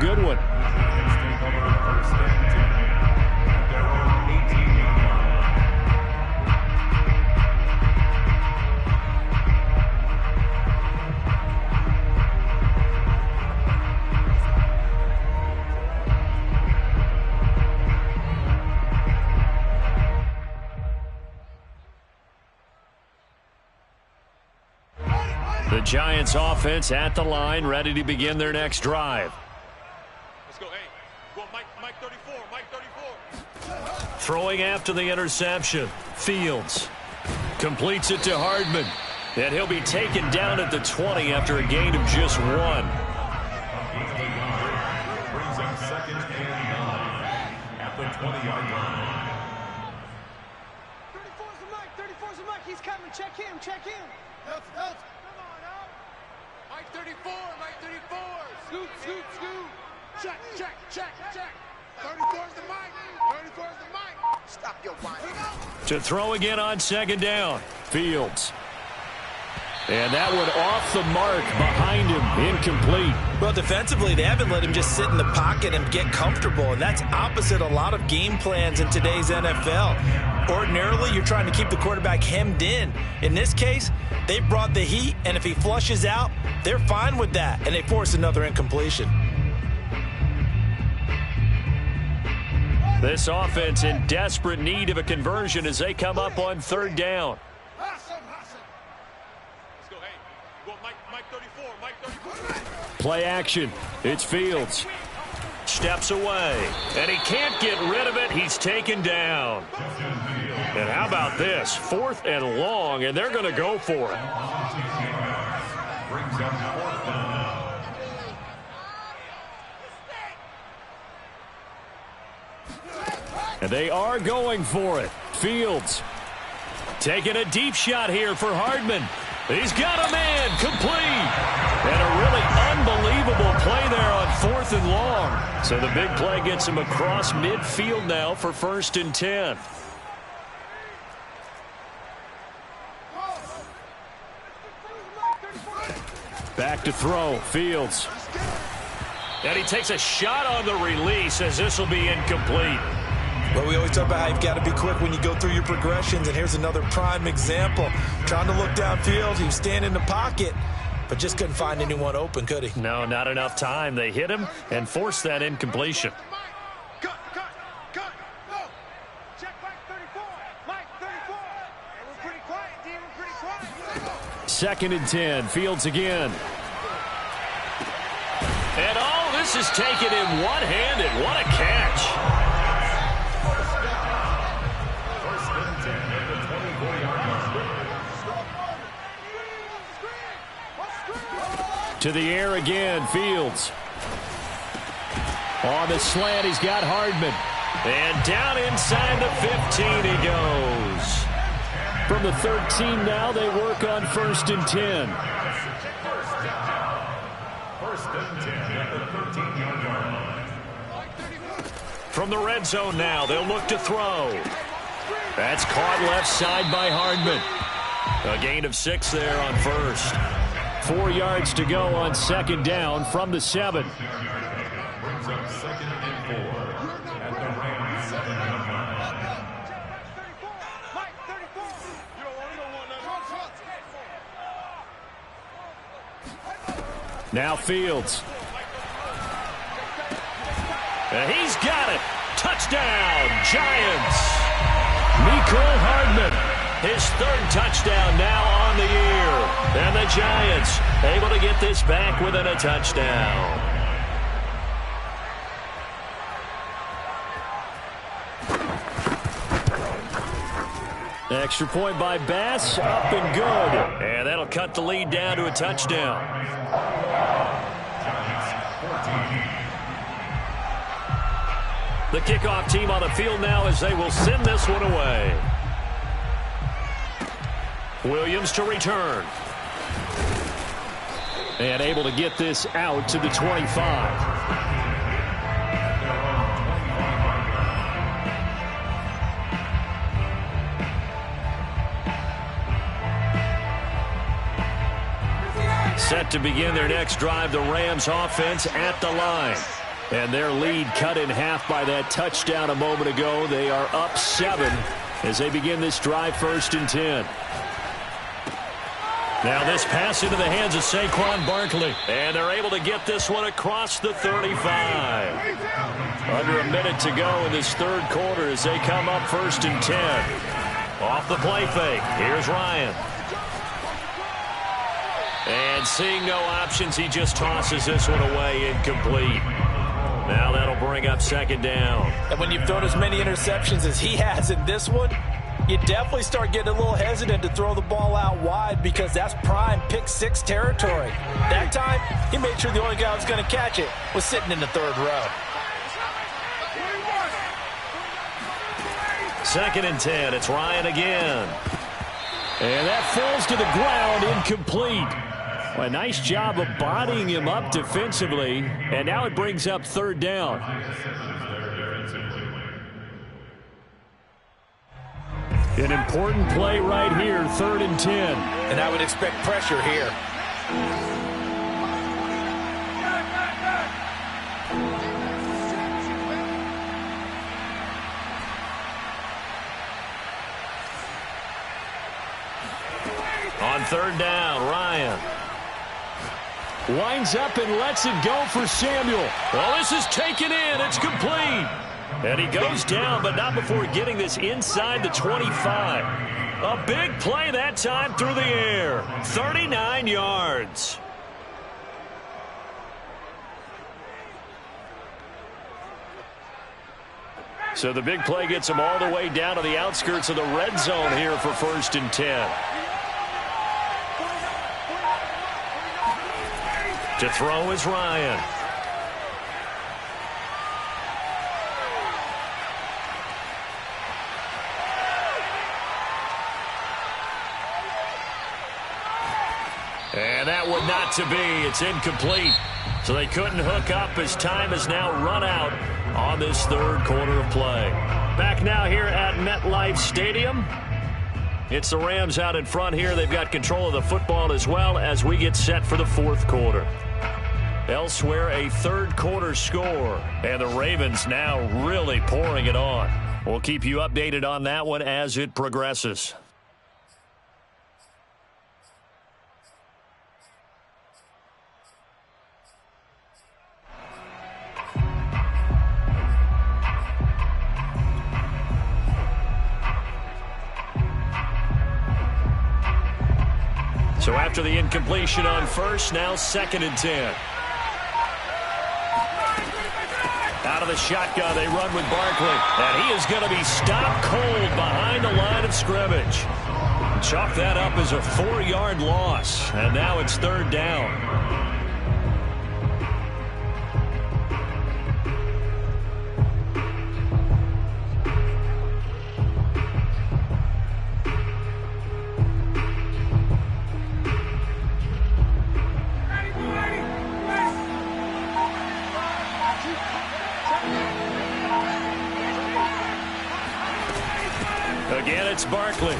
good one. The Giants offense at the line, ready to begin their next drive. Let's go. Hey, go Mike 34, Mike 34. Throwing after the interception. Fields completes it to Hardman. And he'll be taken down at the 20 after a gain of just 1. Brings up 2nd and 9 at the 20-yard line. 34's the Mike, 34's the Mike. He's coming. Check him, check him. Come on, up. Mike 34, Mike 34. Scoot, scoot, scoot. Check, check, check, check. 34's the Mike. 34's the Mike. Stop your whining. To throw again on 2nd down. Fields. And that one off the mark behind him. Incomplete. Well, defensively, they haven't let him just sit in the pocket and get comfortable, and that's opposite a lot of game plans in today's NFL. Ordinarily, you're trying to keep the quarterback hemmed in. In this case, they brought the heat, and if he flushes out, they're fine with that, and they force another incompletion. This offense in desperate need of a conversion as they come up on 3rd down. Mike 34, Mike 34. Play action. It's Fields. Steps away. And he can't get rid of it. He's taken down. And how about this? 4th and long, and they're going to go for it. Brings up 4th down. And they are going for it. Fields taking a deep shot here for Hardman. He's got a man complete. And a really unbelievable play there on 4th and long. So the big play gets him across midfield now for 1st and 10. Back to throw. Fields. And he takes a shot on the release as this will be incomplete. But we always talk about how you've got to be quick when you go through your progressions, and here's another prime example. Trying to look downfield, he was standing in the pocket, but just couldn't find anyone open, could he? No, not enough time. They hit him and forced that incompletion. Cut. Go. Check Mike 34. Mike 34. Hey, we're pretty quiet, D. We're pretty quiet. 2nd and 10. Fields again. And all this is taken in one-handed. What a catch. To the air again, Fields. On the slant, he's got Hardman. And down inside the 15 he goes. From the 13 now, they work on 1st and 10. 1st and 10 at the 13-yard line. From the red zone now, they'll look to throw. That's caught left side by Hardman. A gain of 6 there on 1st. 4 yards to go on 2nd down from the 7. Brings up 2nd and 4 at the Rams 7-yard line. Mike 34. You don't want nothing. Now Fields. And he's got it. Touchdown, Giants. Mecole Hardman. His 3rd touchdown now on the year. And the Giants able to get this back within a touchdown. Extra point by Bass, up and good. And that'll cut the lead down to a touchdown. The kickoff team on the field now as they will send this one away. Williams to return. And able to get this out to the 25. Set to begin their next drive, the Rams offense at the line. And their lead cut in half by that touchdown a moment ago. They are up 7 as they begin this drive, 1st and 10. Now this pass into the hands of Saquon Barkley. And they're able to get this one across the 35. Under a minute to go in this 3rd quarter as they come up 1st and 10. Off the play fake. Here's Ryan. And seeing no options, he just tosses this one away, incomplete. Now that'll bring up 2nd down. And when you've thrown as many interceptions as he has in this one, you definitely start getting a little hesitant to throw the ball out wide because that's prime pick 6 territory. That time, he made sure the only guy who was going to catch it was sitting in the 3rd row. 2nd and 10. It's Ryan again. And that falls to the ground, incomplete. Well, a nice job of bodying him up defensively. And now it brings up 3rd down. An important play right here, 3rd and 10. And I would expect pressure here. On 3rd down, Ryan winds up and lets it go for Samuel. Well, this is taken in. It's complete. And he goes down, but not before getting this inside the 25. A big play that time through the air. 39 yards. So the big play gets him all the way down to the outskirts of the red zone here for 1st and 10. To throw is Ryan. And that one not to be. It's incomplete. So they couldn't hook up as time has now run out on this 3rd quarter of play. Back now here at MetLife Stadium. It's the Rams out in front here. They've got control of the football as well as we get set for the 4th quarter. Elsewhere, a 3rd quarter score. And the Ravens now really pouring it on. We'll keep you updated on that one as it progresses. So after the incompletion on 1st, now 2nd and 10. Out of the shotgun, they run with Barkley. And he is going to be stopped cold behind the line of scrimmage. Chalk that up as a 4-yard loss. And now it's 3rd down. Again, it's Barkley.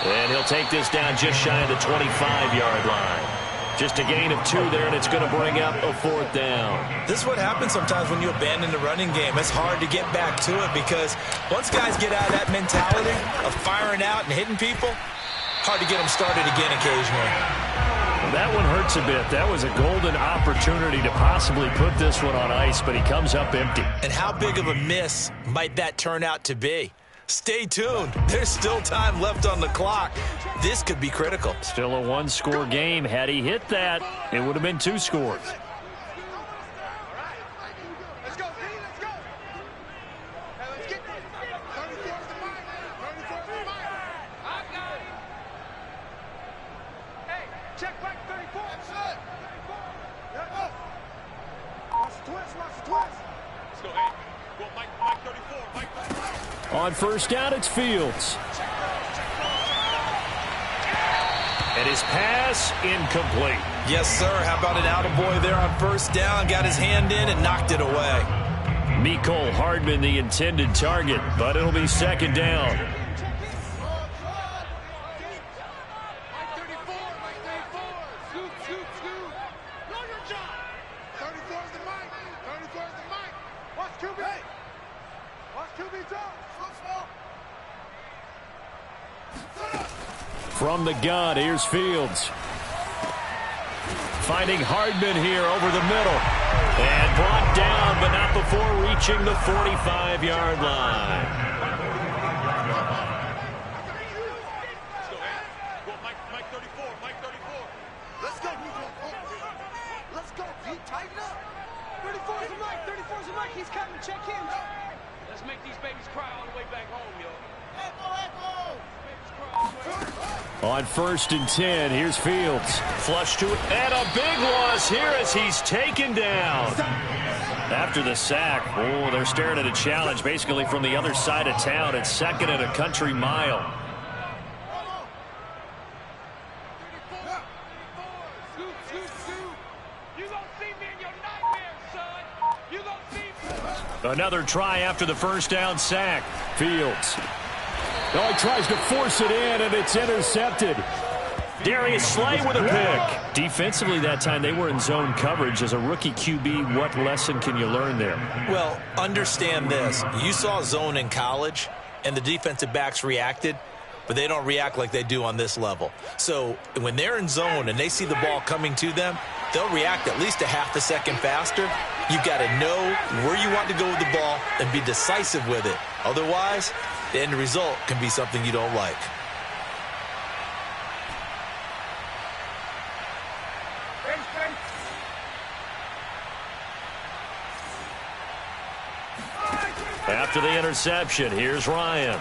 And he'll take this down just shy of the 25-yard line. Just a gain of 2 there, and it's going to bring up a 4th down. This is what happens sometimes when you abandon the running game. It's hard to get back to it because once guys get out of that mentality of firing out and hitting people, hard to get them started again occasionally. That one hurts a bit. That was a golden opportunity to possibly put this one on ice, but he comes up empty. And how big of a miss might that turn out to be? Stay tuned. There's still time left on the clock. This could be critical. Still a 1-score game. Had he hit that, it would have been 2 scores. Let's go, D, let's go. Hey, let's get this. 34's the mic. 34's the mic. I got it. Hey, check back 34. That's it. 34. Yeah, go. Watch the twist, watch the twist. Let's go, hey. Go, Mike 34, Mike 34. On 1st down, it's Fields. And his pass incomplete. Yes, sir. How about an attaboy there on 1st down? Got his hand in and knocked it away. Mecole Hardman, the intended target, but it'll be 2nd down. Mike 34, Mike 34. Scoot, scoot, scoot. Know your job. 34's the mic. From the gun, here's Fields. Finding Hardman here over the middle. And brought down, but not before reaching the 45-yard line. Let's go, hey. Go, Mike 34, Mike 34. Let's go. Let's go. You tighten up. 34's a Mike. 34's a Mike. He's coming. Check him. Let's make these babies cry all the way back home, yo. On 1st and 10, here's Fields. Flush to it, and a big loss here as he's taken down. After the sack, they're staring at a challenge basically from the other side of town. It's 2nd and a country mile. Another try after the first down sack. Fields. Oh, he tries to force it in, and it's intercepted. Darius Slay with a pick. Defensively that time, they were in zone coverage. As a rookie QB, what lesson can you learn there? Well, understand this. You saw zone in college, and the defensive backs reacted, but they don't react like they do on this level. So when they're in zone and they see the ball coming to them, they'll react at least a half a second faster. You've got to know where you want to go with the ball and be decisive with it. Otherwise, the end result can be something you don't like. After the interception, here's Ryan.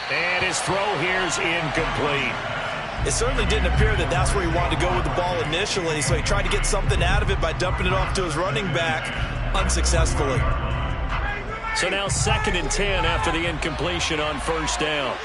And his throw here's incomplete. It certainly didn't appear that that's where he wanted to go with the ball initially, so he tried to get something out of it by dumping it off to his running back unsuccessfully. So now 2nd and 10 after the incompletion on 1st down.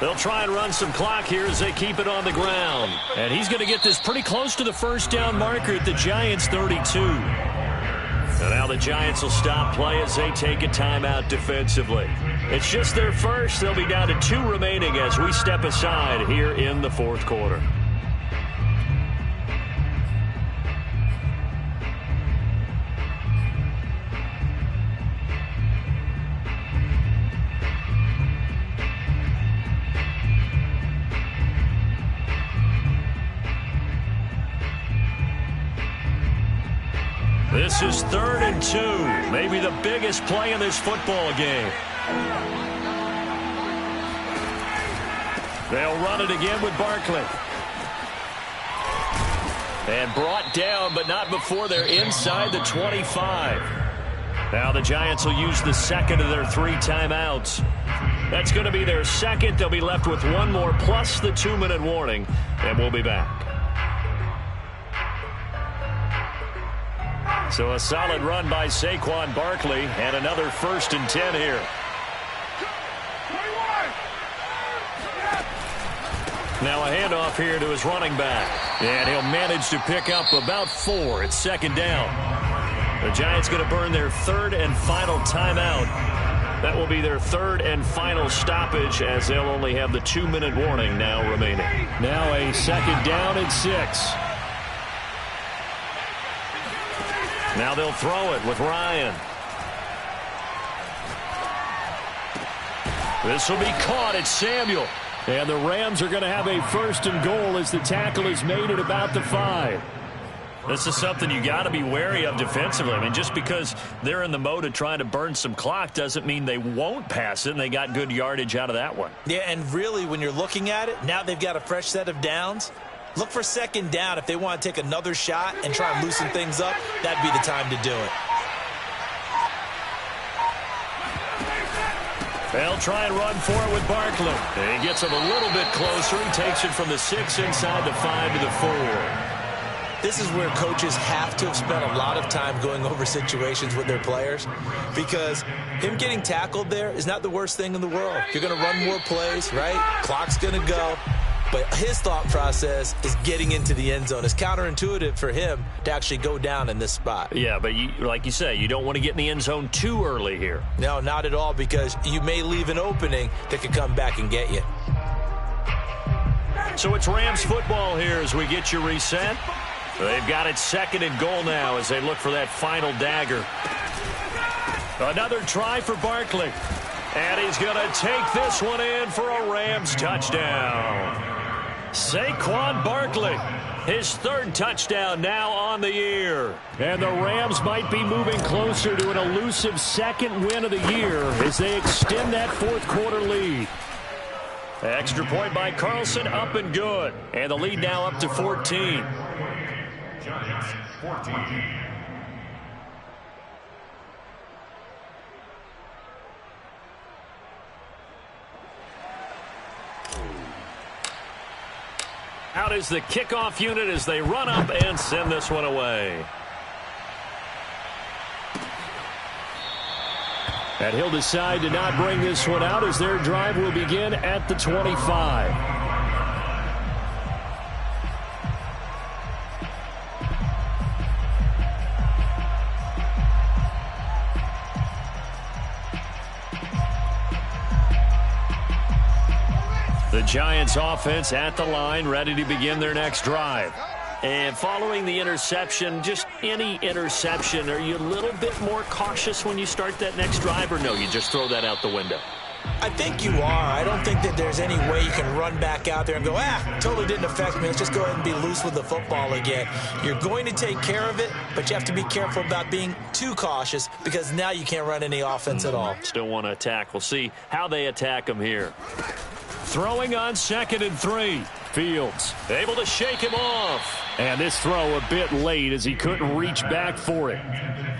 They'll try and run some clock here as they keep it on the ground. And he's going to get this pretty close to the first down marker at the Giants' 32. So now the Giants will stop play as they take a timeout defensively. It's just their first. They'll be down to 2 remaining as we step aside here in the 4th quarter. This is 3rd and 2. Maybe the biggest play in this football game. They'll run it again with Barkley. And brought down, but not before they're inside the 25. Now the Giants will use the 2nd of their 3 timeouts. That's going to be their 2nd. They'll be left with 1 more plus the 2-minute warning. And we'll be back. So a solid run by Saquon Barkley and another 1st and 10 here. Now a handoff here to his running back. And he'll manage to pick up about 4. It's 2nd down. The Giants going to burn their 3rd and final timeout. That will be their 3rd and final stoppage as they'll only have the 2-minute warning now remaining. Now a 2nd down and 6. Now they'll throw it with Ryan. This will be caught. It's Samuel. And the Rams are going to have a 1st and goal as the tackle is made at about the 5. This is something you got to be wary of defensively. I mean, just because they're in the mode of trying to burn some clock doesn't mean they won't pass it, and they got good yardage out of that one. Yeah, and really, when you're looking at it, now they've got a fresh set of downs. Look for 2nd down. If they want to take another shot and try and loosen things up, that'd be the time to do it. They'll try and run for it with Barkley. He gets him a little bit closer. He takes it from the 6 inside the 5 to the 4. This is where coaches have to have spent a lot of time going over situations with their players, because him getting tackled there is not the worst thing in the world. You're going to run more plays, right? Clock's going to go. But his thought process is getting into the end zone. It's counterintuitive for him to actually go down in this spot. Yeah, but like you say, you don't want to get in the end zone too early here. No, not at all, because you may leave an opening that could come back and get you. So it's Rams football here as we get you reset. They've got it 2nd and goal now as they look for that final dagger. Another try for Barkley. And he's going to take this one in for a Rams touchdown. Saquon Barkley, his 3rd touchdown now on the year. And the Rams might be moving closer to an elusive 2nd win of the year as they extend that 4th quarter lead. Extra point by Carlson, up and good. And the lead now up to 14. Giants 14. Out is the kickoff unit as they run up and send this one away. And he'll decide to not bring this one out as their drive will begin at the 25. The Giants offense at the line, ready to begin their next drive. And following the interception, just any interception, are you a little bit more cautious when you start that next drive, or no, you just throw that out the window? I think you are. I don't think that there's any way you can run back out there and go, totally didn't affect me. Let's just go ahead and be loose with the football again. You're going to take care of it, but you have to be careful about being too cautious because now you can't run any offense at all. Still want to attack. We'll see how they attack them here. Throwing on 2nd and 3. Fields able to shake him off. And this throw a bit late as he couldn't reach back for it.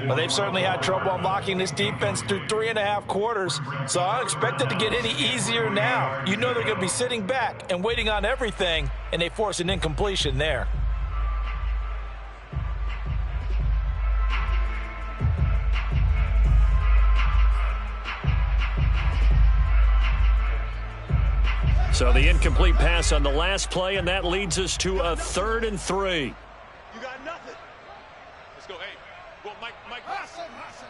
Well, they've certainly had trouble unlocking this defense through 3.5 quarters, so I don't expect it to get any easier now. You know they're going to be sitting back and waiting on everything, and they force an incompletion there. So the incomplete pass on the last play, and that leads us to a 3rd and 3. You got nothing. Let's go, hey. Go, Mike. Hustle. It's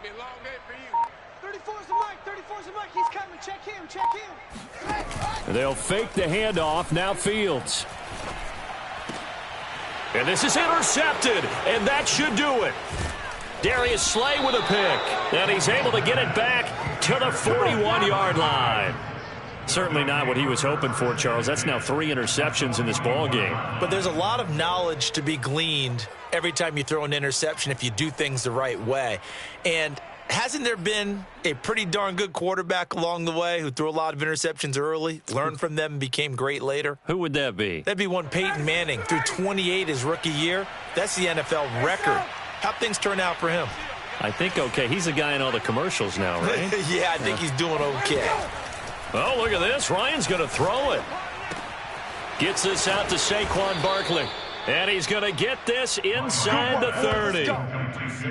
been a long day for you. 34's the Mike. 34's the Mike. He's coming. Check him. They'll fake the handoff. Now Fields. And this is intercepted, and that should do it. Darius Slay with a pick, and he's able to get it back to the 41-yard line. Certainly not what he was hoping for, Charles. That's now 3 interceptions in this ball game. But there's a lot of knowledge to be gleaned every time you throw an interception if you do things the right way. And hasn't there been a pretty darn good quarterback along the way who threw a lot of interceptions early, learned from them, and became great later? Who would that be? That'd be one Peyton Manning. Threw 28 his rookie year. That's the NFL record. How'd things turn out for him? I think okay. He's a guy in all the commercials now, right? Yeah, I think he's doing okay. Oh, look at this. Ryan's going to throw it. Gets this out to Saquon Barkley. And he's going to get this inside the 30.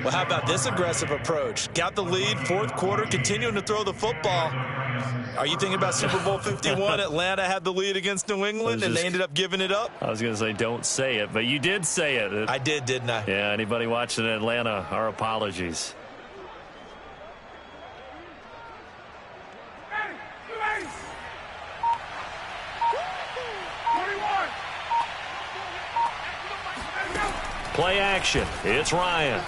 Well, how about this aggressive approach? Got the lead, 4th quarter, continuing to throw the football. Are you thinking about Super Bowl 51? Atlanta had the lead against New England, and they ended up giving it up? I was going to say don't say it, but you did say it. I did, didn't I? Yeah, anybody watching Atlanta, our apologies. Play action. It's Ryan.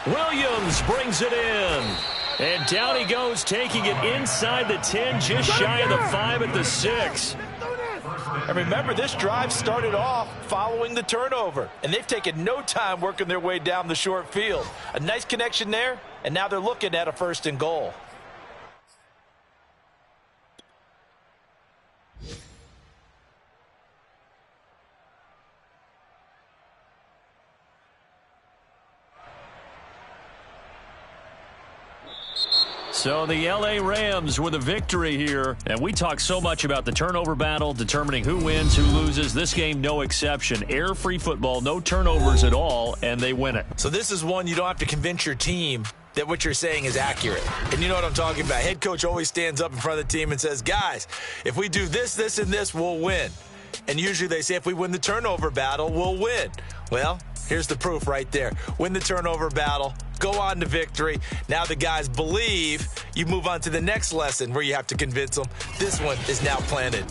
Williams brings it in. And down he goes, taking it inside the 10, just shy of the 5 at the 6. And remember, this drive started off following the turnover. And they've taken no time working their way down the short field. A nice connection there, and now they're looking at a 1st and goal. So the L.A. Rams with a victory here. And we talk so much about the turnover battle, determining who wins, who loses. This game, no exception. Air-free football, no turnovers at all, and they win it. So this is one you don't have to convince your team that what you're saying is accurate. And you know what I'm talking about. Head coach always stands up in front of the team and says, guys, if we do this, this, and this, we'll win. And usually they say if we win the turnover battle, we'll win. Well, here's the proof right there. Win the turnover battle. Go on to victory. Now the guys believe. You move on to the next lesson where you have to convince them. This one is now planted.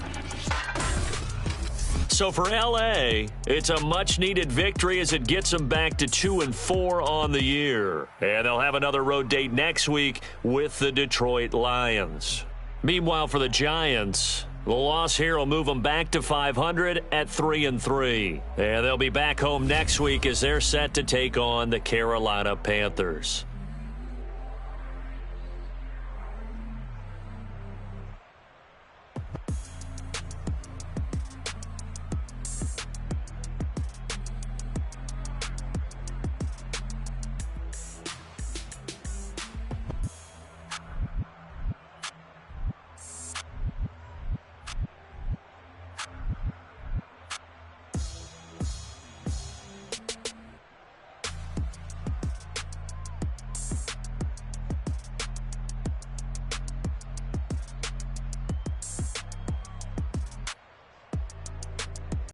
So for L.A., it's a much-needed victory as it gets them back to 2-4 on the year. And they'll have another road date next week with the Detroit Lions. Meanwhile, for the Giants, the loss here will move them back to 500 at 3-3. And they'll be back home next week as they're set to take on the Carolina Panthers.